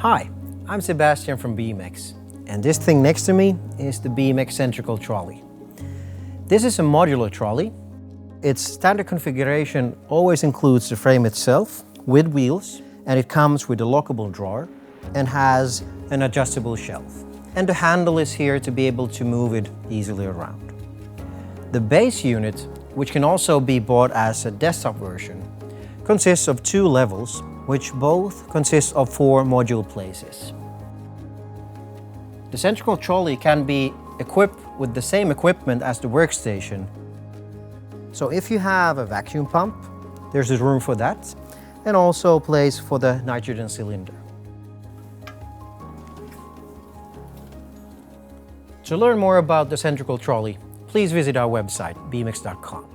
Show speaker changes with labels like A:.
A: Hi, I'm Sebastian from Beamex, and this thing next to me is the Beamex CENTRiCAL Trolley. This is a modular trolley. Its standard configuration always includes the frame itself with wheels, and it comes with a lockable drawer and has an adjustable shelf. And the handle is here to be able to move it easily around. The base unit, which can also be bought as a desktop version, consists of 2 levels, which both consist of 4 module places. The CENTRiCAL Trolley can be equipped with the same equipment as the workstation. So if you have a vacuum pump, there's a room for that, and also a place for the nitrogen cylinder. To learn more about the CENTRiCAL Trolley, please visit our website, beamex.com.